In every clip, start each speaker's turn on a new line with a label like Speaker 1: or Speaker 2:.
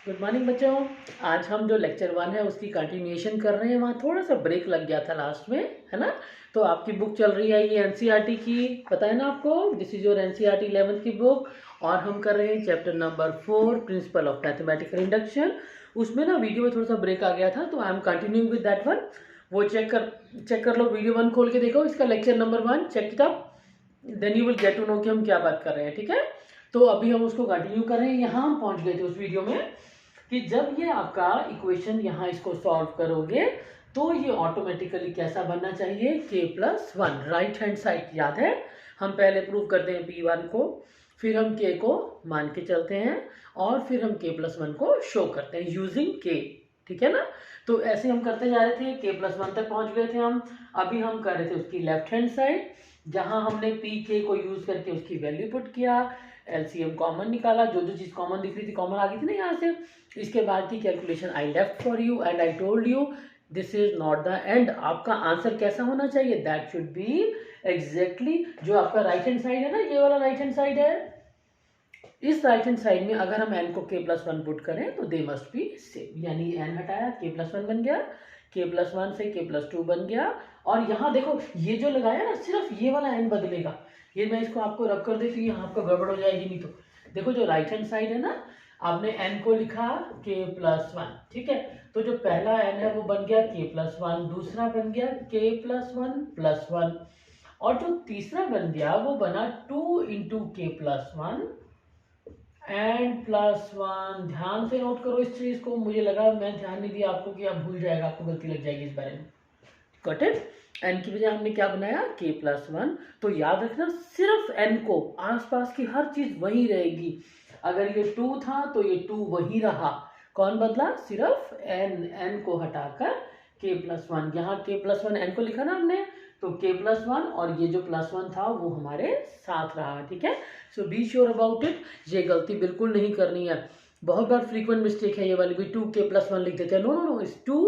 Speaker 1: Good morning बच्चों। आज हम जो लेक्चर 1 है उसकी कंटिन्यूएशन कर रहे हैं। वहाँ थोड़ा सा ब्रेक लग गया था लास्ट में, है ना। तो आपकी बुक चल रही है ये एनसीईआरटी की, पता है ना आपको। This is your NCERT 11th की बुक और हम कर रहे हैं chapter number 4 principal of mathematical induction. उसमें ना वीडियो में थोड़ा सा ब्रेक आ गया था, तो I am continuing with that one. वो चेक कर लो, वीडियो 1 खोल के देखो, इसका lecture number 1 check it up, then you will get to know कि हम क्या बात कर रहे हैं, ठीक है। तो अभी हम उसको कंटिन्यू कर रहे हैं। यहाँ हम पहुंच गए थे उस वीडियो में कि जब ये आपका इक्वेशन यहाँ इसको सॉल्व करोगे तो ये ऑटोमेटिकली कैसा बनना चाहिए, k+1 राइट हैंड साइड। याद है, हम पहले प्रूव करते हैं p1 को, फिर हम k को मान के चलते हैं और फिर हम k+1 को शो करते हैं यूजिंग k, ठीक है ना। तो ऐसे हम करते जा रहे थे, k+1 तक पहुंच गए थे हम। अभी हम कर रहे थे उसकी लेफ्ट हैंड साइड, जहां हमने pk को यूज करके उसकी वैल्यू पुट किया, एलसीएम कॉमन निकाला, जो जो चीज कॉमन दिख रही थी कॉमन आ गई थी ना यहाँ से। इसके बाद की calculation I left for you and I told you this is not the end. आपका आंसर कैसा होना चाहिए, दैट शुड बी एग्जैक्टली जो आपका राइट हैंड साइड है ना, ये वाला राइट हैंड साइड है। इस राइट हैंड साइड में अगर हम n को k+1 पुट करें तो दे मस्ट बी सेम, यानी n हटाया k+1 बन गया, k+1 से k+2 बन गया। और यहाँ देखो ये जो लगाया ना, सिर्फ ये वाला n बदलेगा। ये मैं इसको आपको रब कर देती हूँ, यहाँ आपका गड़बड़ हो जाएगी नहीं तो। देखो जो राइट हैंड साइड है ना, आपने n को लिखा k+1, ठीक है। तो जो पहला n है वो बन गया k+1, दूसरा बन गया k+1+1 और जो तीसरा बन गया वो बना 2 × k+1 एंड +1। ध्यान से नोट करो इस चीज को, मुझे लगा मैं ध्यान नहीं दिया आपको कि आप भूल जाएगा, आपको गलती लग जाएगी इस बारे में। Got it. एन की वजह हमने क्या बनाया, k+1। तो याद रखना सिर्फ n को, आसपास की हर चीज वही रहेगी। अगर ये 2 था तो ये 2 वही रहा, कौन बदला, सिर्फ n को हटाकर k+1। यहाँ k+1 n को लिखा ना हमने, तो k+1 और ये जो +1 था वो हमारे साथ रहा, ठीक है। सो बी श्योर अबाउट इट, ये गलती बिल्कुल नहीं करनी है। बहुत बार फ्रीक्वेंट मिस्टेक है ये वाली भी, 2k+1 लिख देते हैं। नो नो नो, इस 2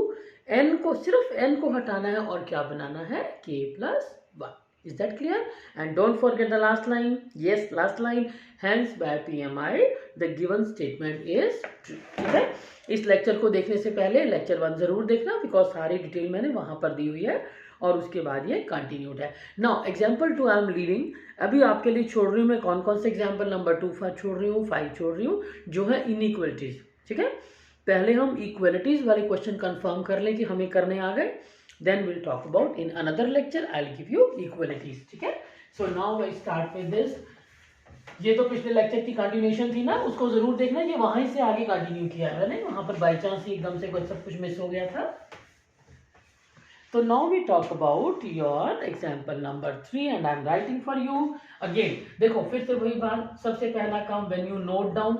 Speaker 1: n को, सिर्फ n को हटाना है और क्या बनाना है, k+1। Is that clear? And don't forget the last line, yes last line, hence by PMI the given statement is true, ठीक है। इस लेक्चर को देखने से पहले लेक्चर 1 जरूर देखना, बिकॉज सारी डिटेल मैंने वहां पर दी हुई है और उसके बाद ये कंटिन्यूड है। Now example 2 I am leaving, अभी आपके लिए छोड़ रही हूँ मैं कौन कौन से एग्जाम्पल, नंबर 2 छोड़ रही हूँ, 5 छोड़ रही हूँ, जो है इनइक्वलिटीज, ठीक है। पहले हम इक्वलिटीज वाले क्वेश्चन कंफर्म कर लें कि हमें करने आ गए, then will talk about in another lecture I will give you equalities, ठीक है। So now I start with this. ये तो पिछले लेक्चर की कंटिन्यूएशन थी ना, उसको जरूर देखना, ये वहीं से आगे कंटिन्यू किया है मैंने, वहां पर बाई चांस ही एकदम से कुछ सब कुछ मिस हो गया था। So now we talk about your example number 3 and I am writing for you again. देखो फिर से वही बात, सबसे पहला काम, when you note down,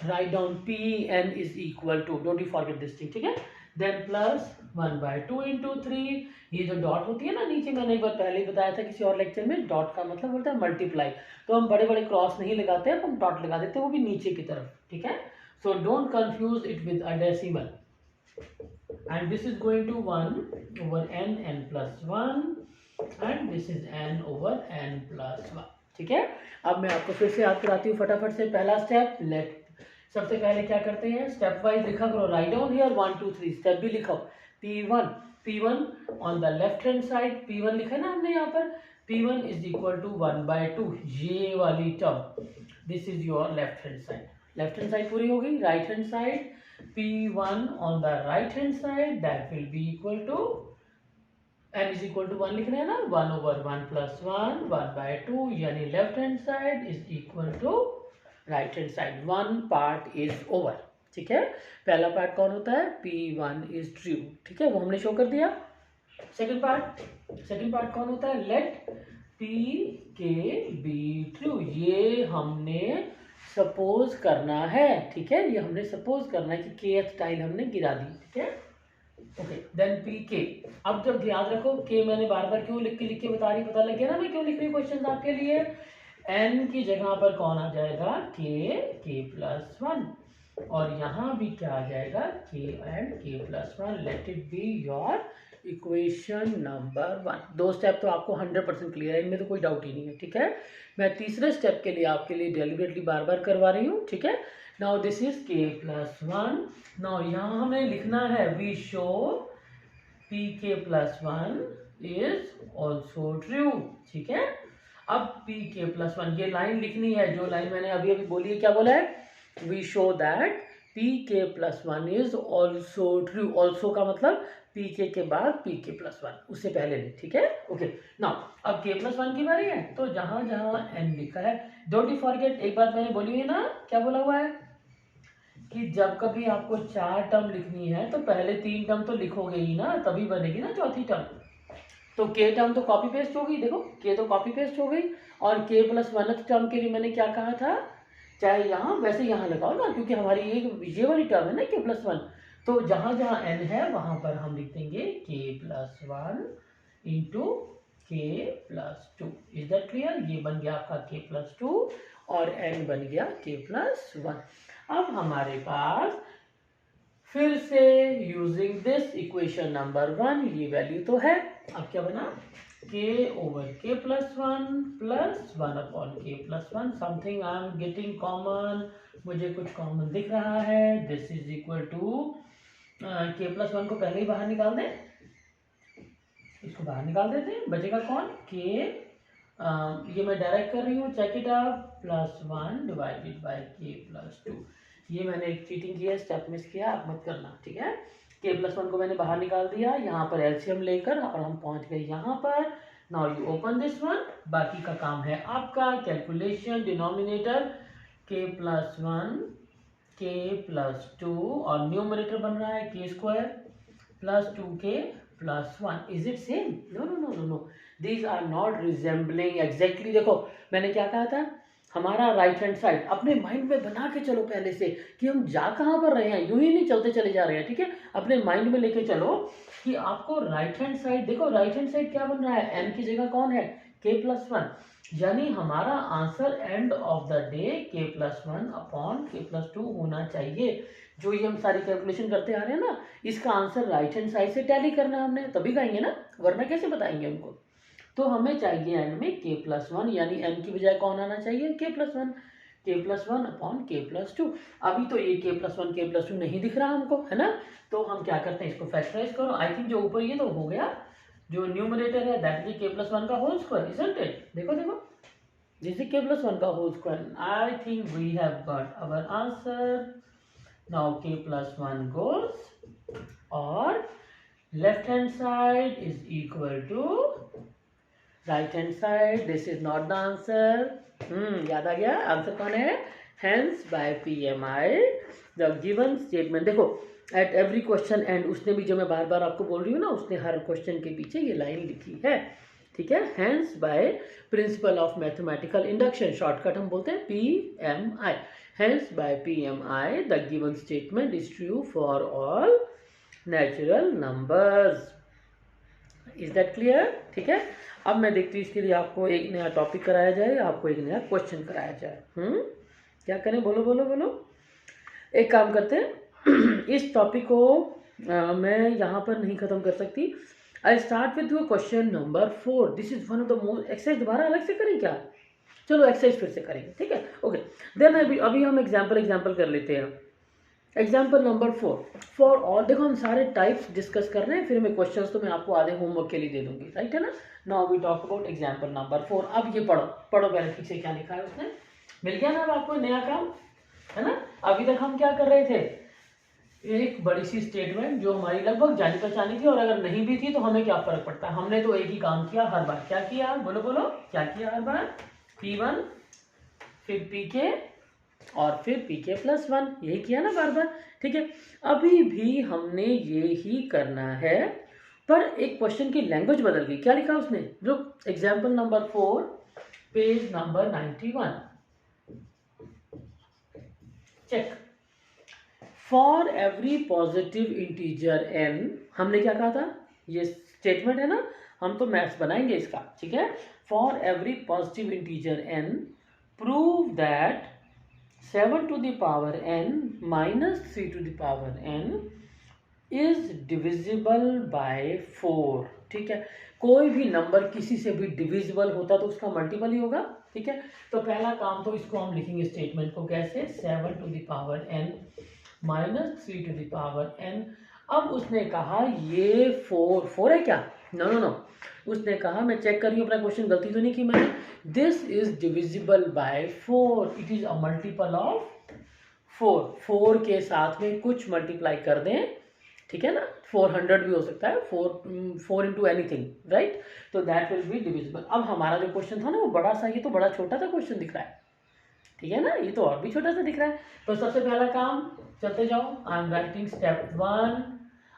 Speaker 1: write down Pn is equal to, don't you forget this thing, ठीक है। Then plus 1/2 into 3, ये जो डॉट होती है ना नीचे, मैंने एक बार पहले ही बताया था किसी और लेक्चर में, डॉट का मतलब होता है मल्टीप्लाई। तो हम बड़े बड़े क्रॉस नहीं लगाते हैं, हम डॉट लगा देते हैं, वो भी नीचे की तरफ, ठीक है। So don't confuse it with a decimal, and this is going to 1 over n+1 and this is n over n+1, ठीक है। अब मैं आपको फिर से याद कराती हूँ फटाफट से। पहला स्टेप, लेट, सबसे पहले क्या करते हैं, स्टेप वाइज लिखा करो, राइट डाउन हियर 1 2 3, स्टेप भी लिखो। P1 on the left hand side, P1 लिखा है ना हमने यहाँ पर, P1 इज इक्वल टू 1/2, ये वाली term, this is your left hand side. Left hand side पूरी हो गई, right hand side, P1 on the right hand side that will be equal to, n is equal to 1 लिखना है ना, 1 over 1+1 1/2, यानी left hand side is equal to right hand side. One part is over, ठीक है। पहला part कौन होता है, P1 इज ट्रू, ठीक है, वो हमने शो कर दिया। सेकंड पार्ट कौन होता है, लेट Pk be true, ये हमने सपोज करना है, ठीक है, ये हमने सपोज करना है कि kth टाइल हमने गिरा दी, ठीक है। Okay, then Pk। अब जब याद रखो k मैंने बार बार क्यों लिख के बता रही, पता लग गया ना मैं क्यों लिख रही हूँ क्वेश्चन आपके लिए। n की जगह पर कौन आ जाएगा, k+1, और यहाँ भी क्या आ जाएगा, k and k+1। Let it be your equation number 1। 2 step तो आपको 100% क्लियर है, इनमें तो कोई डाउट ही नहीं है, ठीक है। मैं तीसरे स्टेप के लिए आपके लिए डेलिबरेटली बार बार करवा रही हूँ, ठीक है। Now this is k plus 1. Now यहाँ हमें लिखना है we show pk plus 1 is also true. ठीक है, अब pk प्लस 1 ये लाइन लिखनी है, जो लाइन मैंने अभी अभी बोली है. क्या बोला है? We show that pk plus 1 is also true. Also का मतलब pk के बाद pk प्लस 1, उससे पहले नहीं. ठीक है, ओके. नाउ अब k प्लस 1 की बारी है, तो जहां जहां n लिखा है, डोंट यू फॉरगेट, एक बात मैंने बोली हुई है ना, क्या बोला हुआ है कि जब कभी आपको 4 टर्म लिखनी है तो पहले 3 टर्म तो लिखोगे ही ना, तभी बनेगी ना चौथी टर्म. तो k टर्म तो कॉपी पेस्ट हो गई. देखो k तो कॉपी पेस्ट हो गई, और k प्लस 1th टर्म के लिए मैंने क्या कहा था, चाहे यहाँ वैसे यहाँ लगाओ ना, क्योंकि हमारी ये वाली टर्म है ना k प्लस 1. तो जहां जहां n है वहां पर हम लिख देंगे k plus 1 into k plus 2. Is that clear? ये बन गया आपका k प्लस 2 और n बन गया k प्लस 1. अब हमारे पास फिर से यूजिंग दिस इक्वेशन नंबर 1 ये वैल्यू तो है. अब क्या बना? k over k plus 1 plus 1 upon k plus 1. Something I am getting common, मुझे कुछ कॉमन दिख रहा है. This is equal to k plus 1 को पहले ही बाहर निकाल दें, इसको बाहर निकाल देते हैं. बचेगा कौन? k, ये मैं डायरेक्ट कर रही हूँ, check it out, plus 1 divided by k plus 2. ये मैंने एक चीटिंग किया, स्टेप मिस किया, आप मत करना. ठीक है, k प्लस 1 को मैंने बाहर निकाल दिया यहाँ पर एलसीएम लेकर, और हम पहुंच गए यहाँ पर. Now you open this one, बाकी का काम है आपका calculation. Denominator k plus 1 k plus 2, और न्यूमरेटर बन रहा है k square plus 2k plus 1. Is it same? No no no no no, these are not resembling exactly. देखो मैंने क्या कहा था, हमारा राइट हैंड साइड अपने माइंड में बना के चलो पहले से कि हम जा कहाँ पर रहे हैं, यूं ही नहीं चलते चले जा रहे हैं. ठीक है, अपने माइंड में लेके चलो कि आपको राइट हैंड साइड, देखो राइट हैंड साइड क्या बन रहा है, n की जगह कौन है? k plus 1. यानी हमारा answer end of the day k plus 1 upon k plus 2 होना चाहिए. जो ये हम सारी कैलकुलेशन करते आ रहे हैं ना, इसका आंसर राइट हैंड साइड से टैली करना है हमने, तभी कहेंगे ना, वरना कैसे बताएंगे उनको. तो हमें चाहिए एंड में k प्लस 1, यानी n की बजाय कौन आना चाहिए? k plus 1. k plus 1 upon k plus 2. अभी तो ये k प्लस 1 k प्लस 2 नहीं दिख रहा हमको, है ना. तो हम क्या करते हैं, इसको फैक्टराइज करो. आई थिंक जो ऊपर ये तो हो गया, जो न्यूमरेटर है दैट इज k प्लस 1 का होल स्क्वायर, इजंट इट? देखो देखो, दिस इज k प्लस 1 का whole square. I think we have got our answer. Now k plus 1 goes, और left hand side is equal to right hand side. This is not the answer. याद आ गया answer कौन है? Hence by PMI the given statement. देखो at every question end, उसने भी जो मैं बार बार आपको बोल रही हूँ ना, उसने हर क्वेश्चन के पीछे ये लाइन लिखी है. ठीक है, hence by principle of mathematical induction, shortcut हम बोलते हैं PMI. Hence by PMI the given statement is true for all natural numbers. Is that clear? ठीक है, अब मैं देखती हूँ इसके लिए आपको एक नया टॉपिक कराया जाए, आपको एक नया क्वेश्चन कराया जाए. क्या करें? बोलो बोलो बोलो. एक काम करते हैं इस टॉपिक को मैं यहाँ पर नहीं ख़त्म कर सकती. आई start with question number 4. This is one of the most. Exercise दोबारा अलग से करें क्या? चलो एक्सरसाइज फिर से करेंगे. ठीक है, ओके. देन अभी हम एग्जाम्पल कर लेते हैं. Example number 4 for all. देखो हम सारे टाइप्स डिस्कस कर रहे हैं, फिर मैं क्वेश्चंस तो मैं आपको आधे होमवर्क के लिए दे दूंगी, राइट है ना. Now we talk about example number 4. अब ये पढ़ो पहले ठीक से क्या लिखा है उसने. मिल गया ना अब आपको नया काम, है ना. अभी तक हम क्या कर रहे थे, एक बड़ी सी स्टेटमेंट जो हमारी लगभग जानी पहचानी थी, और अगर नहीं भी थी तो हमें क्या फर्क पड़ता है, हमने तो एक ही काम किया हर बार. क्या किया? बोलो बोलो, क्या किया हर बार? P1 फिर PK और फिर PK प्लस 1, यही किया ना बार बार. ठीक है, अभी भी हमने ये ही करना है, पर एक क्वेश्चन की लैंग्वेज बदल गई. क्या लिखा उसने? जो example number 4 page number 91. Check. For every positive integer n, हमने क्या कहा था, ये स्टेटमेंट है ना, हम तो मैथ्स बनाएंगे इसका. ठीक है, for every positive integer n prove that 7 to the power n minus 3 to the power n is divisible by 4. ठीक है, कोई भी नंबर किसी से भी डिविजिबल होता तो उसका मल्टीपल ही होगा. ठीक है। तो पहला काम तो इसको हम लिखेंगे स्टेटमेंट को कैसे, 7 to the power n minus 3 to the power n। अब उसने कहा ये 4 है क्या, नो, उसने कहा, मैं चेक कर रही हूँ अपना क्वेश्चन, गलती तो नहीं की मैंने, this is divisible by 4, it is a multiple of 4 के साथ में कुछ मल्टीप्लाई कर दें, ठीक है ना, 400 भी हो सकता है, 4 इंटू एनीथिंग, राइट, तो दैट विल बी डिविजिबल। अब हमारा जो क्वेश्चन था ना वो बड़ा सा, ये तो बड़ा छोटा सा क्वेश्चन दिख रहा है, ठीक है ना, ये तो और भी छोटा सा दिख रहा है। तो सबसे पहला काम, चलते जाओ, आई एम राइटिंग स्टेप 1।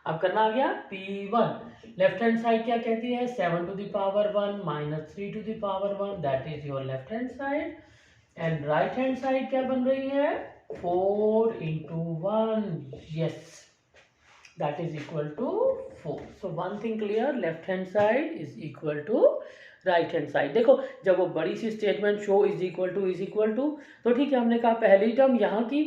Speaker 1: अब करना आ गया P1, लेफ्ट हैंड साइड क्या कहती है, 7 to the power 1 minus 3 to the power 1, that is your left hand side. And right hand side क्या बन रही है, 4 into 1, yes, that is equal to 4. So one thing clear, left hand side is equal to right hand side। देखो जब वो बड़ी सी statement show is equal to तो ठीक है, हमने कहा पहली टर्म यहाँ की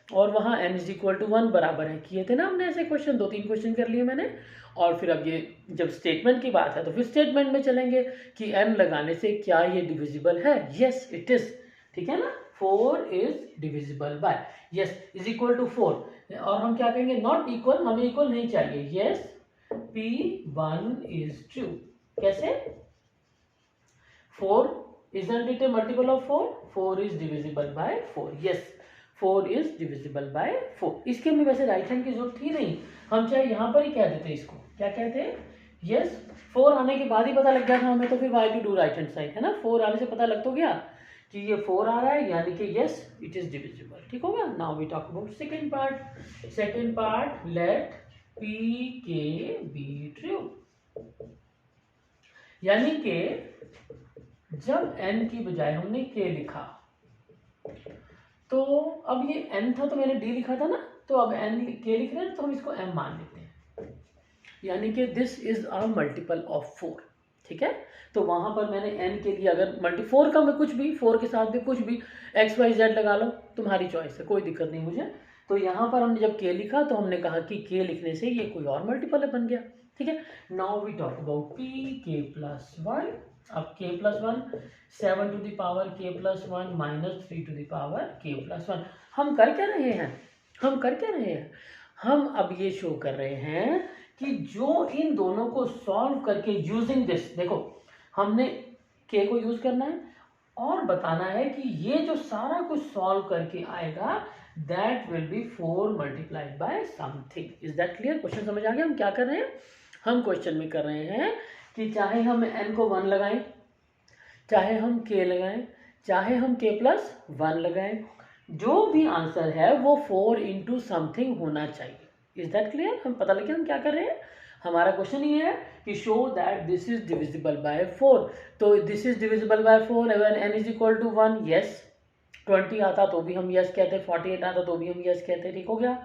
Speaker 1: और वहाँ n इज इक्वल टू 1 बराबर है, किए थे ना हमने ऐसे क्वेश्चन, 2-3 क्वेश्चन कर लिए मैंने। और फिर अब ये जब स्टेटमेंट की बात है तो फिर स्टेटमेंट में चलेंगे कि n लगाने से क्या ये डिविजिबल है, यस इट इज, ठीक है ना, 4 is divisible by, yes is equal to 4। और हम क्या कहेंगे, नॉट इक्वल, हमें इक्वल नहीं चाहिए, यस P1 इज ट्रू। कैसे, 4 isn't it a multiple of 4, 4 is divisible by 4, yes 4 is divisible by 4। इसके में वैसे राइट हैंड की जरूरत थी नहीं, हम चाहे यहाँ पर ही कह देते, इसको क्या कहते हैं, यस 4 आने के बाद ही पता लग गया था हमें, तो फिर why to do right hand side, है ना, 4 आने से पता लग तो गया कि ये 4 आ रहा है, यानी कि यस इट इज डिविजिबल, ठीक होगा। Now we talk about second part, let P K be true, यानी कि जब n की बजाय हमने k लिखा, तो अब ये n था तो मैंने d लिखा था ना, तो अब n k लिख रहे हैं तो हम इसको m मान लेते हैं, यानी कि this is a multiple of 4, ठीक है। तो वहां पर मैंने n के लिए अगर 4 का मैं कुछ भी, 4 के साथ भी कुछ भी x y z लगा लो, तुम्हारी चॉइस है, कोई दिक्कत नहीं मुझे। तो यहाँ पर हमने जब k लिखा तो हमने कहा कि k लिखने से ये कोई और मल्टीपल बन गया, ठीक है। Now we talk about p k plus 1। अब k plus 1, 7 to the power k plus 1 minus 3 to the power k plus 1। हम कर क्या रहे हैं, हम अब ये शो कर रहे हैं कि जो इन दोनों को सॉल्व करके यूजिंग दिस, देखो हमने k को यूज करना है और बताना है कि ये जो सारा कुछ सॉल्व करके आएगा that will B 4 multiplied by something. Is that clear? Question समझ आ गया? हम क्या कर रहे हैं, हम क्वेश्चन में कर रहे हैं कि चाहे हम n को 1 लगाएं, चाहे हम k लगाएं, चाहे हम k प्लस 1 लगाएं, जो भी आंसर है वो 4 इंटू समथिंग होना चाहिए। Is that clear? हम पता लगे हम क्या कर रहे हैं। हमारा क्वेश्चन ये है कि show that this is divisible by 4। तो this is divisible by 4 when n is equal to 1, yes. 20 आता तो भी हम यस कहते, 48 आता तो भी हम यस कहते, ठीक हो गया।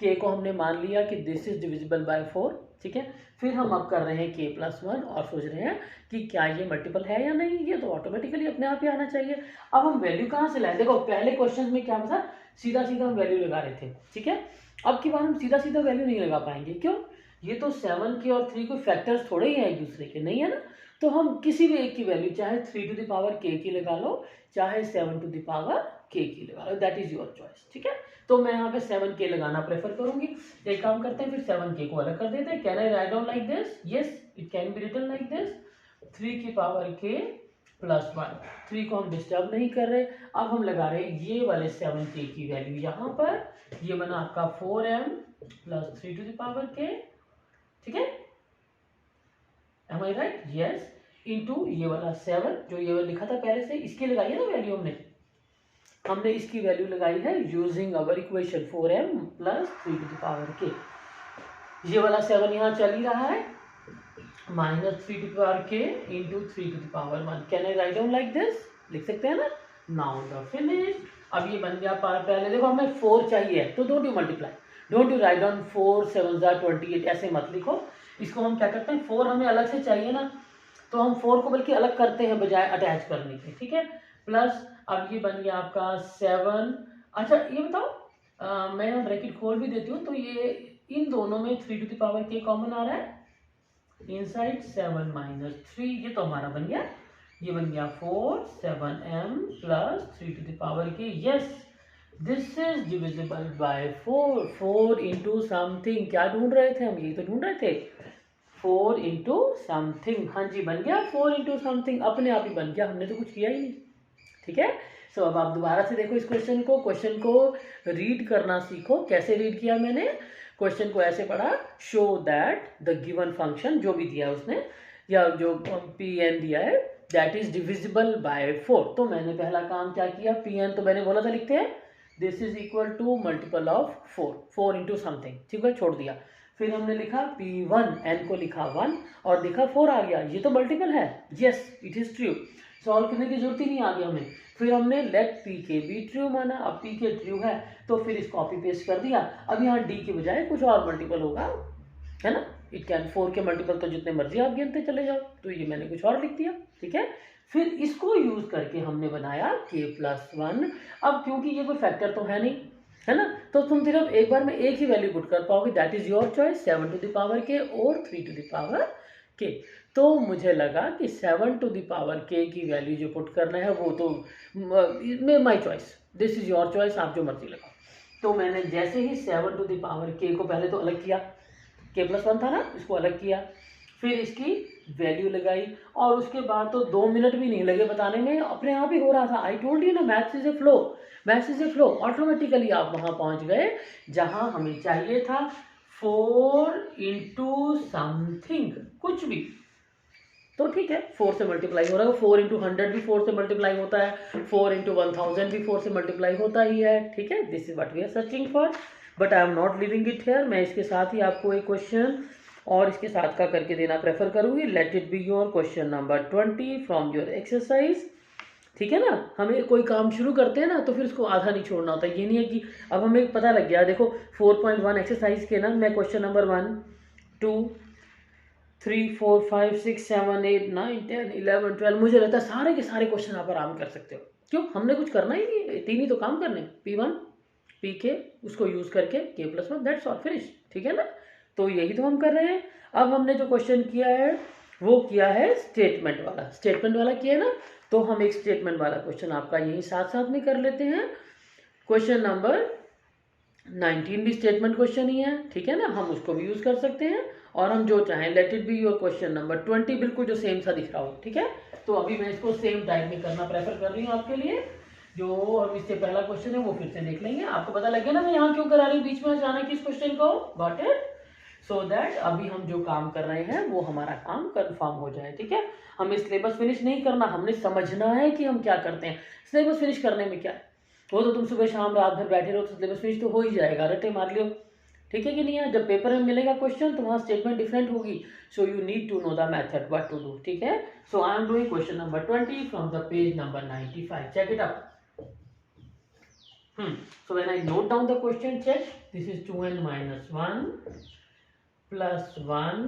Speaker 1: k को हमने मान लिया कि दिस इज डिविजिबल बाय 4, ठीक है। फिर हम अब कर रहे हैं k प्लस 1 और सोच रहे हैं कि क्या ये मल्टीपल है या नहीं, ये तो ऑटोमेटिकली अपने आप ही आना चाहिए। अब हम वैल्यू कहाँ से लाएं? देखो पहले क्वेश्चन में क्या था, सीधा सीधा हम वैल्यू लगा रहे थे, ठीक है। अब की बार हम सीधा सीधा वैल्यू नहीं लगा पाएंगे, क्यों? ये तो 7 के और 3 कोई फैक्टर्स थोड़े ही हैं एक दूसरे के, नहीं है ना। तो हम किसी भी एक की वैल्यू, चाहे 3 टू द पावर k की लगा लो, चाहे 7 टू द पावर k की लगा लो, दैट इज योर चॉइस, ठीक है। तो मैं यहाँ पे 7k लगाना प्रेफर करूंगी। एक काम करते हैं, फिर 7k को अलग कर देते हैं। Can I write down like this? Yes, it can be written like this, 3 की पावर k प्लस 1। 3 को हम डिस्टर्ब नहीं कर रहे। अब हम लगा रहे हैं ये वाले 7k की वैल्यू यहाँ पर, ये बना आपका 4m plus 3 to the power k, ठीक है। Am I right? Yes, into ये वाला 7 जो ये वाला लिखा था पहले से, इसकी लगाई है ना वैल्यू, हमने इसकी वैल्यू लगाई है using our equation 4m plus 3 to the power k। ये वाला 7 यहाँ चल ही रहा है, minus 3 to the power k into 3 to the power 1। Can I write down like this? लिख सकते हैं ना। Now the finish. अब ये बन गया, पहले देखो हमें 4 चाहिए, तो don't you multiply, don't you write down 4 7 28, ऐसे मत लिखो। इसको हम क्या करते हैं, 4 हमें अलग से चाहिए ना, तो हम 4 को बल्कि अलग करते हैं बजाय अटैच करने के, ठीक है। प्लस अब ये बन गया आपका 7। अच्छा ये बताओ, मैं यहाँ ब्रैकेट खोल भी देती हूँ, तो ये इन दोनों में 3 to the power k common आ रहा है, इनसाइड 7 माइनस 3, ये तो हमारा बन गया ये बन गया 4 7m plus 3 to the power k. Yes, this is divisible by 4। 4 into something, क्या ढूंढ रहे थे हम, यही तो ढूंढ रहे थे, 4 इंटू समथिंग। हाँ जी, बन गया 4 इंटू समथिंग, अपने आप ही बन गया, हमने तो कुछ किया ही नहीं। ठीक है, सो अब आप दोबारा से देखो इस क्वेश्चन को रीड करना सीखो। कैसे रीड किया मैंने, क्वेश्चन को ऐसे पढ़ा, show that the given function, जो भी दिया है उसने, या जो पी एन दिया है, दैट इज डिविजिबल बाय 4। तो मैंने पहला काम क्या किया, पी एन तो मैंने बोला था लिखते हैं, this is equal to multiple of 4, 4 into something, ठीक है, छोड़ दिया। फिर हमने लिखा P1, n को लिखा 1 और देखा 4 आ गया, ये तो मल्टीपल है, yes it is true, solve करने की जरूरत ही नहीं आ गई हमें। फिर हमने लेट पी के भी ट्रू माना, अब पी के ट्रू है तो फिर इसको कॉपी पेस्ट कर दिया। अब यहाँ डी के बजाय कुछ और मल्टीपल होगा, है ना, इट कैन 4 के मल्टीपल तो जितने मर्जी आप गिनते चले जाओ, तो ये मैंने कुछ और लिख दिया। ठीक है, फिर इसको यूज करके हमने बनाया k+1। अब क्योंकि ये कोई फैक्टर तो है नहीं, है ना, तो तुम सिर्फ एक बार में एक ही वैल्यू पुट कर पाओगे, that is your choice, 7 to the power K और 3 टू द पावर के। तो मुझे लगा कि 7 टू द पावर के की वैल्यू जो पुट करना है वो तो my choice, this is your choice, आप जो मर्जी लगाओ। तो मैंने जैसे ही 7 टू द पावर के को पहले तो अलग किया, k+1 था ना, इसको अलग किया, फिर इसकी वैल्यू लगाई, और उसके बाद तो 2 मिनट भी नहीं लगे बताने में, अपने आप ही हो रहा था। आई टोल्ड यू ना, maths is a flow, maths is a flow, automatically आप वहां पहुंच गए जहां हमें चाहिए था, 4 इंटू समथिंग, कुछ भी तो ठीक है, 4 से मल्टीप्लाई हो रहा है, 4 इंटू 100 भी 4 से मल्टीप्लाई होता है, 4 इंटू 1000 भी 4 से मल्टीप्लाई होता ही है। ठीक है, this is what we are searching for, but I am not living it here. मैं इसके साथ ही आपको एक क्वेश्चन और इसके साथ का करके देना प्रेफर करूंगी। Let it be your question number 20 from your exercise. ठीक है ना, हमें कोई काम शुरू करते हैं ना तो फिर उसको आधा नहीं छोड़ना होता। ये नहीं है कि अब हमें पता लग गया, देखो 4.1 एक्सरसाइज के ना मैं क्वेश्चन नंबर 1 2 3 4 5 6 7 8 9 10 11 12 मुझे लगता है सारे के सारे क्वेश्चन आप आराम कर सकते हो। क्यों, हमने कुछ करना ही नहीं, 3 ही तो काम करने, P1 PK, उसको यूज करके k+1, दैट्स ऑल, फिनिश। ठीक है ना, तो यही तो हम कर रहे हैं। अब हमने जो क्वेश्चन किया है वो किया है स्टेटमेंट वाला, स्टेटमेंट वाला किया है ना, तो हम एक स्टेटमेंट वाला क्वेश्चन आपका यही साथ साथ में कर लेते हैं। क्वेश्चन नंबर 19 भी स्टेटमेंट क्वेश्चन ही है, ठीक है ना, हम उसको भी यूज कर सकते हैं, और हम जो चाहें, let it be your question number 20, बिल्कुल जो सेम सा दिख रहा हो। ठीक है, तो अभी मैं इसको सेम टाइप में करना प्रेफर कर रही हूँ आपके लिए। जो हम इससे पहला क्वेश्चन है वो फिर से देख लेंगे, आपको पता लगे ना मैं यहाँ क्यों करा रही हूँ बीच में अचानक इस क्वेश्चन को, गॉट इट, सो दैट अभी हम जो काम कर रहे हैं वो हमारा काम कंफर्म हो जाए। ठीक है, हमें सिलेबस फिनिश नहीं करना, हमने समझना है कि हम क्या करते हैं। सिलेबस फिनिश करने में क्या है, वो तो तुम सुबह शाम रात भर बैठे रहो तो सिलेबस फिनिश तो हो ही जाएगा, रटे मार लियो। ठीक है कि नहीं है, जब पेपर में मिलेगा क्वेश्चन तो वहाँ स्टेटमेंट डिफरेंट होगी, so you need to know the method what to do. ठीक है, so I am doing question number 20 from the page number 95, check it out. So when I note down the question, check, this is 2n minus 1 plus 1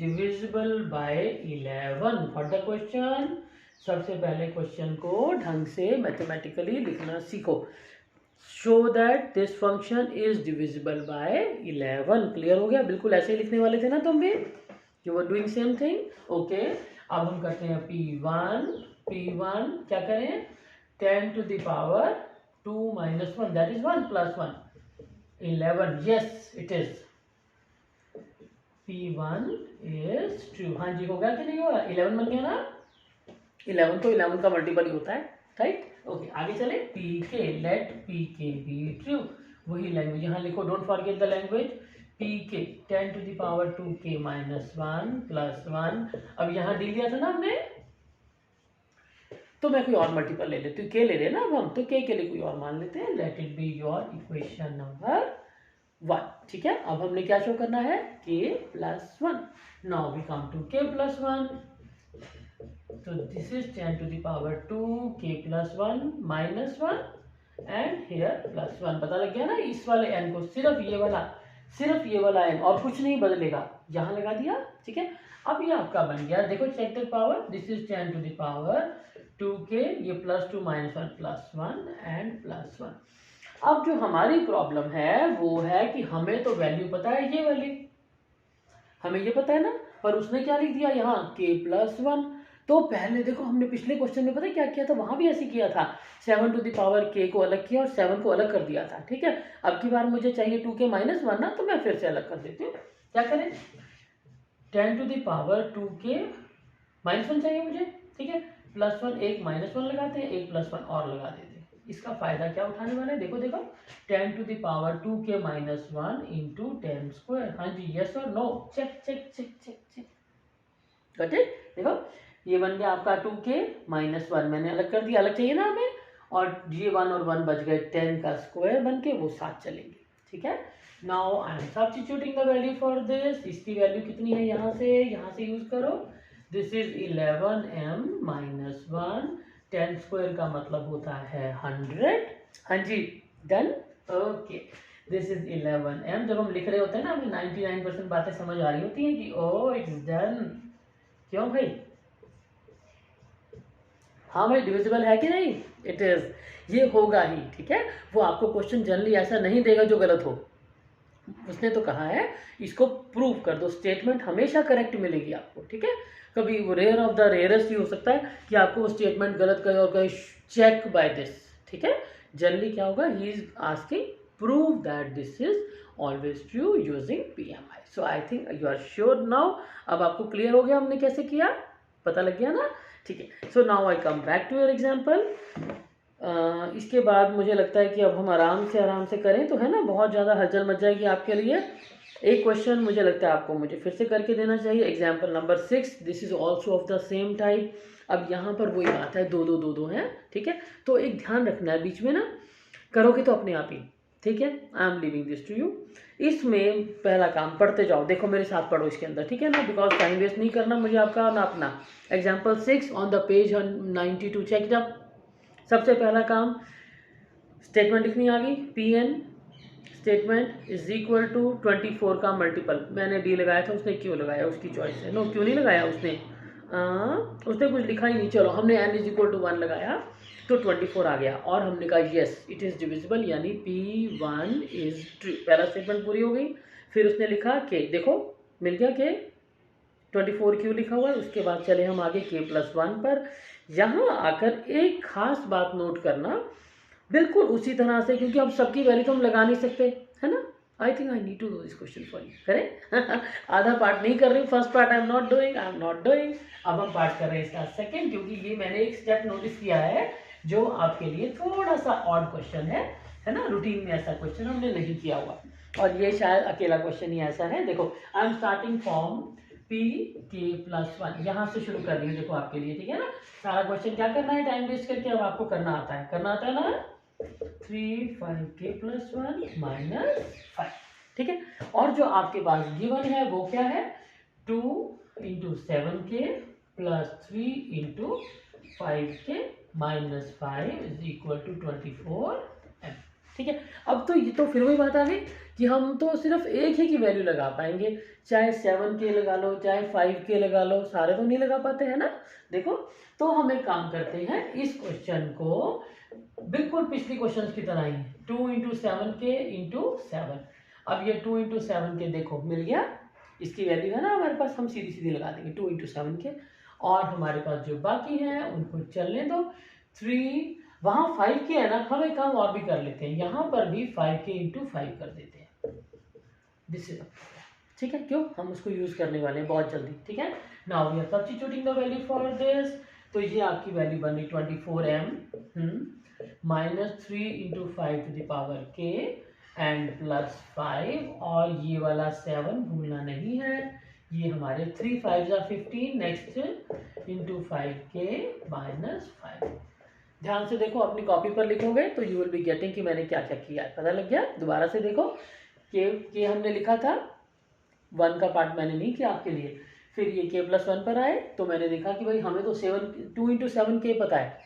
Speaker 1: divisible by 11. What the question? सबसे पहले question को ढंग से mathematically लिखना सीखो। Show that this function is divisible bye 11। Clear हो गया, बिल्कुल ऐसे ही लिखने वाले थे ना तुम भी, you were doing same thing. Okay, अब हम करते हैं P1 क्या करें, 10 to the power 2 minus 1, that is 1 plus 1, 11, yes it is, P1 is true। हाँ जी, हो गया कि नहीं होगा, 11 बन गया ना, 11 तो 11 का मल्टीपल ही होता है, राइट। ओके, आगे चले, PK, let PK be true, वही लैंग्वेज यहाँ लिखो, don't forget the language, PK 10 to the power 2k minus 1 plus 1। अब यहाँ डी लिया था ना हमने, तो मैं कोई और मल्टीपल ले लेती हूँ, के ले लेना अब हम, तो के लिए कोई और मान लेते हैं, let it be your equation number 1। ठीक है, अब हमने क्या शो करना है, k+1। Now we come to k+1, तो this is 10 to the power 2 k+1 minus 1 and here +1। पता लग गया ना, इस वाले n को सिर्फ ये वाला n और कुछ नहीं बदलेगा, यहाँ लगा दिया। ठीक है, अब ये आपका बन गया, देखो check the power, this is 10 to the power 2k, ये +2 minus 1 +1 एंड +1। अब जो हमारी प्रॉब्लम है वो है कि हमें तो वैल्यू पता है, ये वाली हमें ये पता है ना, पर उसने क्या लिख दिया यहाँ k+1, तो पहले देखो हमने पिछले क्वेश्चन में पता है क्या किया था, वहां भी ऐसे किया था, 7 टू द पावर k को अलग किया और 7 को अलग कर दिया था, ठीक है। अब की बार मुझे चाहिए 2k माइनस 1 ना, तो मैं फिर से अलग कर देती हूँ। क्या करें, 10 to the power 2k minus 1 चाहिए मुझे, ठीक है, प्लस 1, एक माइनस 1 लगाते हैं, एक प्लस 1 और लगा देते हैं। इसका फायदा क्या उठाने वाला है, देखो देखो, 10 to the power 2k minus 1 into 10 square. हाँ जी, यस और no, check check check check check, got it. देखो ये बन गया आपका 2k माइनस 1, मैंने अलग कर दिया, अलग चाहिए ना हमें, और ये 1 और 1 बच गए, 10 का स्क्वायर बन के वो साथ चलेंगे, ठीक है। Now I am substituting the value for this. इसकी वैल्यू कितनी है, यहाँ से यूज करो, this is 11m minus 1, 10 square का मतलब होता है 100। हाँ जी, done, okay, this is 11m। जब हम लिख रहे होते हैं ना, हमें 99% बातें समझ आ रही होती हैं कि ओ इट्स डन। क्यों भाई, हाँ भाई, डिविजिबल है कि नहीं, इट इज, ये होगा ही, ठीक है। वो आपको क्वेश्चन जनरली ऐसा नहीं देगा जो गलत हो, उसने तो कहा है इसको प्रूव कर दो, स्टेटमेंट हमेशा करेक्ट मिलेगी आपको, ठीक है। कभी वो रेयर ऑफ द रेयरेस्ट ही हो सकता है कि आपको वो स्टेटमेंट गलत कहे और कहे चेक बाय दिस, ठीक है। जनरली क्या होगा, he is asking prove that this is always true using PMI। So I think you are sure now. अब आपको क्लियर हो गया हमने कैसे किया, पता लग गया ना, ठीक है। So now I come back to your example. इसके बाद मुझे लगता है कि अब हम आराम से करें, तो है ना, बहुत ज़्यादा हलचल मच जाएगी आपके लिए। एक क्वेश्चन मुझे लगता है आपको मुझे फिर से करके देना चाहिए, example number 6, this is also of the same type. अब यहाँ पर वही बात है, दो दो दो दो है, ठीक है। तो एक ध्यान रखना है, बीच में ना करोगे तो अपने आप ही, ठीक है। I am living this to you. इसमें पहला काम, पढ़ते जाओ, देखो मेरे साथ पढ़ो इसके अंदर, ठीक है ना, बिकॉज टाइम वेस्ट नहीं करना मुझे आपका ना अपना। Example 6 on the page 92, check it up. सबसे पहला काम, स्टेटमेंट लिखनी आ गई, PN statement is equal to 24 का मल्टीपल। मैंने D लगाया था, उसने क्यों लगाया, उसकी चॉइस है। नो, क्यों नहीं लगाया उसने, उसने कुछ लिखा ही नहीं, चलो हमने n इज इक्वल टू 1 लगाया तो 24 आ गया, और हमने कहा यस इट इज़ डिविजिबल, यानी P1 इज ट्रू। पहला स्टेटमेंट पूरी हो गई। फिर उसने लिखा K, देखो मिल गया K, 24 क्यों लिखा हुआ है। उसके बाद चले हम आगे K+1 पर। यहाँ आकर एक खास बात नोट करना, बिल्कुल उसी तरह से, क्योंकि अब सबकी वैल्यू तो हम लगा नहीं सकते, है ना। I think I need to do this question for you, करें आधा पार्ट नहीं कर रही, first part I am not doing. अब हम पार्ट कर रहे हैं इसका सेकंड, क्योंकि ये मैंने एक स्टेप नोटिस किया है जो आपके लिए थोड़ा सा ऑड क्वेश्चन है ना, रूटीन में ऐसा क्वेश्चन हमने नहीं किया हुआ, और ये शायद अकेला क्वेश्चन ही ऐसा है। देखो I am starting from P+1, यहाँ से शुरू कर रही हूँ, देखो आपके लिए, ठीक है ना। सारा क्वेश्चन क्या करना है, टाइम वेस्ट करके, अब आपको करना आता है ना, 3 5k+1 -5, ठीक है। और जो आपके पास गिवन है वो क्या है, 2 × 7k + 3 × 5k -5 = 24m, ठीक है। अब तो ये तो फिर वही बात आ गई कि हम तो सिर्फ एक ही की वैल्यू लगा पाएंगे, चाहे 7k लगा लो, चाहे 5k लगा लो, सारे तो नहीं लगा पाते हैं ना। देखो, तो हम एक काम करते हैं, इस क्वेश्चन को बिल्कुल पिछली क्वेश्चन की तरह ही, 2 × 7k × 7। अब ये 2 × 7k देखो मिल गया, इसकी वैल्यू है ना हमारे पास, हम सीधी सीधी लगा देंगे 2 × 7k, और हमारे पास जो बाकी है उनको चलने दो। 3, वहाँ 5k है ना, हम एक काम और भी कर लेते हैं, यहाँ पर भी 5k × 5 कर देते हैं, दिस इज, ठीक है। क्यों, हम उसको यूज करने वाले हैं बहुत जल्दी, ठीक है। Now we are substituting the value for this. तो ये आपकी वैल्यू बन रही 24m -3 × 5k एंड +5, और ये वाला 7 भूलना नहीं है, ये हमारे 3 5 15, नेक्स्ट × 5k -5। ध्यान से देखो, अपनी कॉपी पर लिखोगे तो यू विल बी गेटिंग कि मैंने क्या क्या किया है, पता लग गया। दोबारा से देखो, के हमने लिखा था, 1 का पार्ट मैंने नहीं किया आपके लिए, फिर ये K+1 पर आए तो मैंने देखा कि भाई हमें तो 2 × 7k पता है,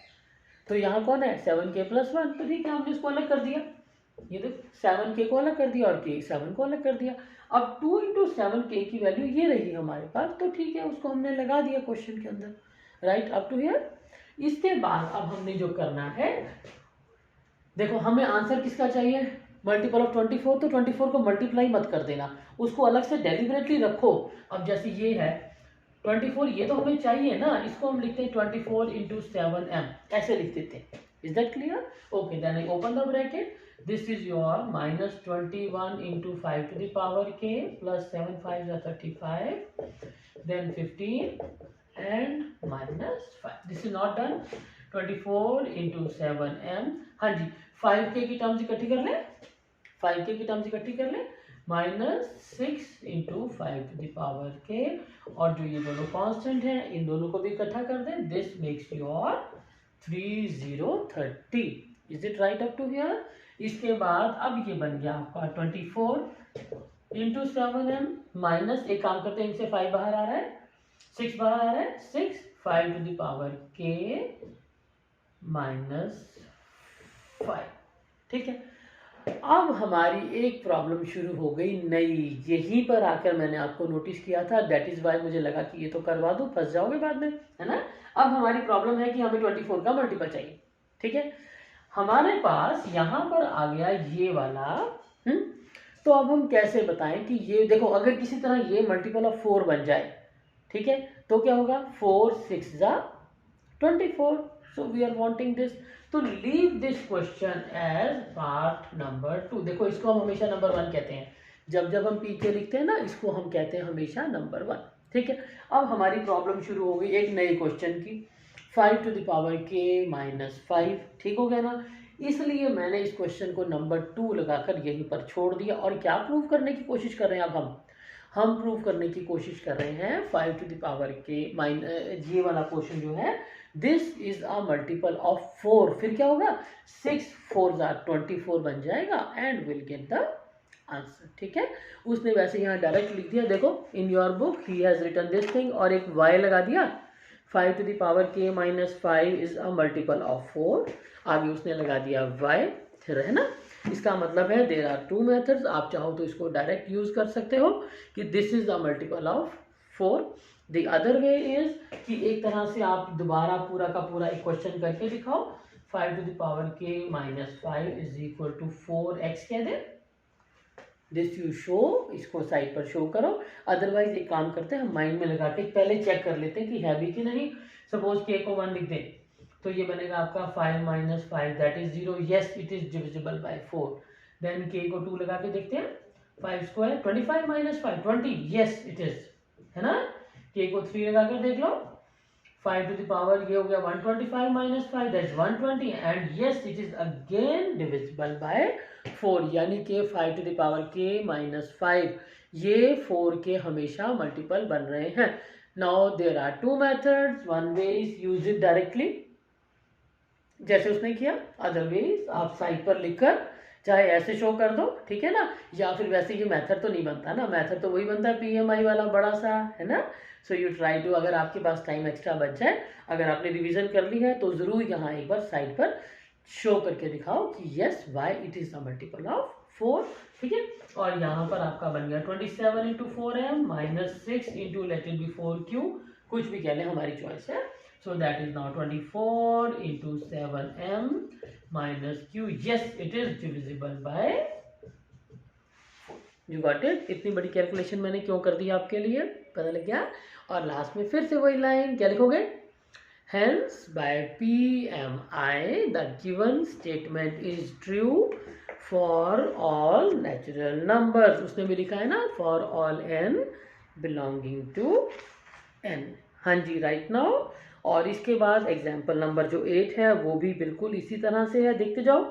Speaker 1: तो यहाँ कौन है 7k+1, तो ठीक है हमने इसको अलग कर दिया, ये देख 7k को अलग कर दिया और K7 को अलग कर दिया। अब 2 × 7k की वैल्यू ये रही हमारे पास, तो ठीक है उसको हमने लगा दिया क्वेश्चन के अंदर, राइट अप टू हियर। इसके बाद अब हमने जो करना है, देखो हमें आंसर किसका चाहिए, मल्टीपल ऑफ 24, तो 24 को मल्टीप्लाई मत कर देना, उसको अलग से डेलिबरेटली रखो। अब जैसे ये है 24 ये तो हमें चाहिए ना, इसको हम लिखते हैं 24 इंटू 7m, ऐसे लिख देते हैं। Is that clear? Okay, then I open the bracket, this is your minus 21 into 5 to the power k plus 7 5 35, then 15 and minus 5। This is not done. 24 into 7m, हाँ जी 5k की terms इकट्ठी कर लें, 5k की terms इकट्ठी कर लें, minus 6 into 5 to the power k, और जो ये दोनों कांस्टेंट हैं इन दोनों को भी इकट्ठा कर दें, this makes your 3030। Is it right up to here? इसके बाद अब ये बन गया आपका 24 इंटू 7m माइनस, एक काम करते हैं इनसे 5 बाहर आ रहा है, 6 बाहर आ रहा है, 6 5 to the power k minus 5। ठीक है, अब हमारी एक प्रॉब्लम शुरू हो गई नई, यहीं पर आकर मैंने आपको नोटिस किया था, दैट इज वाई मुझे लगा कि ये तो करवा दूं, फंस जाओगे बाद में, है ना। अब हमारी प्रॉब्लम है कि हमें 24 का मल्टीपल चाहिए। ठीक है, हमारे पास यहाँ पर आ गया ये वाला, तो अब हम कैसे बताएं कि ये देखो, अगर किसी तरह ये मल्टीपल ऑफ 4 बन जाए, ठीक है, तो क्या होगा, 4 6 24, so we are wanting this, तो leave this question as part number 2। देखो इसको हम हमेशा नंबर 1 कहते हैं, जब जब हम पीछे लिखते हैं ना, इसको हम कहते हैं हमेशा नंबर 1। ठीक है, अब हमारी प्रॉब्लम शुरू हो गई एक नए क्वेश्चन की, 5 to the power k minus 5। ठीक हो गया ना, इसलिए मैंने इस क्वेश्चन को नंबर 2 लगाकर यहीं पर छोड़ दिया। और क्या प्रूव करने की कोशिश कर रहे हैं अब हम प्रूव करने की कोशिश कर रहे हैं 5 to the power k minus, ये वाला क्वेश्चन जो है, this is a multiple of 4, फिर क्या होगा, 6 4 24 बन जाएगा and will get the answer. ठीक है, उसने वैसे यहाँ डायरेक्ट लिख दिया, देखो इन योर बुक ही हैज रिटन दिस थिंग, और एक y लगा दिया, 5 to the power k minus 5 is a multiple of 4, आगे उसने लगा दिया y, है ना। इसका मतलब है देयर आर 2 मेथड्स, आप चाहो तो इसको डायरेक्ट यूज कर सकते हो कि this is the multiple of 4। The other way is कि एक तरह से आप दोबारा पूरा का पूरा एक क्वेश्चन करके दिखाओ, 5 to the power k minus 5 is equal to 4x कह दे, दिस यू शो, इसको साइड पर शो करो। अदरवाइज एक काम करते हैं, हम माइंड में लगा के पहले चेक कर लेते हैं कि है भी कि नहीं। सपोज k को 1 लिख दें, तो ये बनेगा आपका 5 minus 5 that is 0, yes it is divisible by 4। Then k को 2 लगा के देखते हैं, 5 square 25 minus 5 20, yes it is, है ना। k को 3 लगा कर देख लो, 5 टू द पावर ये हो गया 125 minus 5 that is 120, and yes it is again divisible by 4, यानी कि 5 to the power k minus 5 ये 4 के हमेशा मल्टीपल बन रहे हैं। Now there are 2 methods, one way is use it directly जैसे उसने किया, अदरवाइज आप साइड पर लिखकर चाहे ऐसे शो कर दो, ठीक है ना, या फिर वैसे ये मेथड तो नहीं बनता ना, मेथड तो वही बनता है PMI वाला बड़ा सा, है ना। सो यू ट्राई टू, अगर आपके पास टाइम एक्स्ट्रा बच जाए, अगर आपने रिवीजन कर ली है तो जरूर यहाँ एक बार साइड पर शो करके दिखाओ कि yes why it is the multiple of 4। ठीक है, और यहाँ पर आपका बन गया 27 into 4m minus 6 into let it be 4q, कुछ भी कह लें हमारी चॉइस है। So that is now 24 into 7m minus q. Yes, it is divisible by 4. You got it? इतनी बड़ी कैलकुलेशन मैंने क्यों कर दी आपके लिए, पता लग गया। और लास्ट में फिर से वही लाइन, क्या लिखोगे, Hence by PMI the given statement is true for all natural numbers. उसने भी लिखा है ना, for all n belonging to n. हाँ जी, राइट नाउ। और इसके बाद एग्जाम्पल नंबर जो 8 है वो भी बिल्कुल इसी तरह से है, देखते जाओ।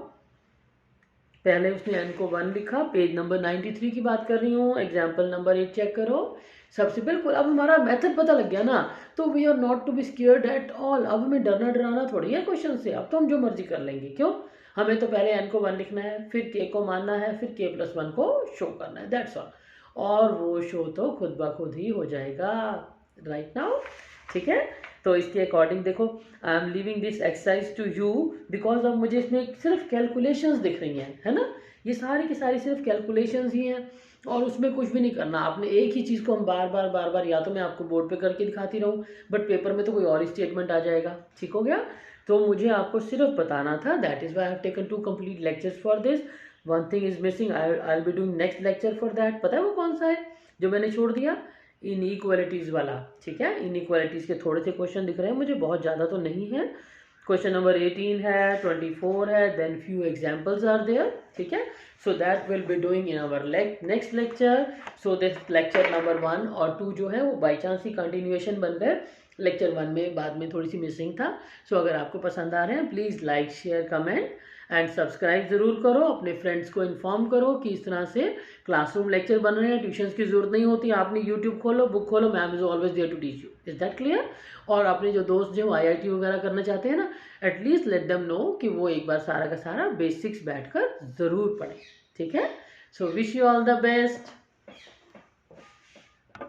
Speaker 1: पहले उसने n को 1 लिखा, पेज नंबर 93 की बात कर रही हूँ, एग्जाम्पल नंबर 8 चेक करो। सबसे बिल्कुल अब हमारा मेथड पता लग गया ना, तो we are not to be scared at all. अब हमें डरना डराना थोड़ी है क्वेश्चन से, अब तो हम जो मर्जी कर लेंगे। क्यों, हमें तो पहले n को 1 लिखना है, फिर k को मानना है, फिर k प्लस 1 को शो करना है, दैट्स ऑल। और वो शो तो खुद ब खुद ही हो जाएगा राइट नाउ। ठीक है, तो इसके अकॉर्डिंग देखो, I am leaving this exercise to you because अब मुझे इसमें सिर्फ कैलकुलेशंस दिख रही हैं, है ना, ये सारी की सारी सिर्फ कैलकुलेशंस ही हैं, और उसमें कुछ भी नहीं करना आपने। एक ही चीज़ को हम बार बार या तो मैं आपको बोर्ड पे करके दिखाती रहूँ, बट पेपर में तो कोई और ही स्टेटमेंट आ जाएगा। ठीक हो गया, तो मुझे आपको सिर्फ बताना था, that is why I have taken 2 complete lectures for this. One thing is missing, I will be doing next lecture for that. पता है वो कौन सा है जो मैंने छोड़ दिया, इनइक्वालिटीज़ वाला, ठीक है। इनइक्वालिटीज़ के थोड़े से क्वेश्चन दिख रहे हैं मुझे, बहुत ज़्यादा तो नहीं है। क्वेश्चन नंबर 18 है, 24 है, then few examples are there, ठीक है। So that will be doing in our next lecture. So this lecture number 1 और 2 जो है वो बाई चांस ही कंटिन्यूएशन बन गए। लेक्चर 1 में बाद में थोड़ी सी मिसिंग था। सो अगर आपको पसंद आ रहे हैं please like share comment and subscribe ज़रूर करो, अपने फ्रेंड्स को इन्फॉर्म करो कि इस तरह से क्लासरूम लेक्चर बन रहे हैं, ट्यूशन्स की ज़रूरत नहीं होती। आपने यूट्यूब खोलो, बुक खोलो, ma'am is always there to teach you. Is that clear? और अपने जो दोस्त जो IIT वगैरह करना चाहते हैं ना, एटलीस्ट लेट देम नो कि वो एक बार सारा का सारा बेसिक्स बैठकर ज़रूर पढ़ें, ठीक है। So wish you all the best.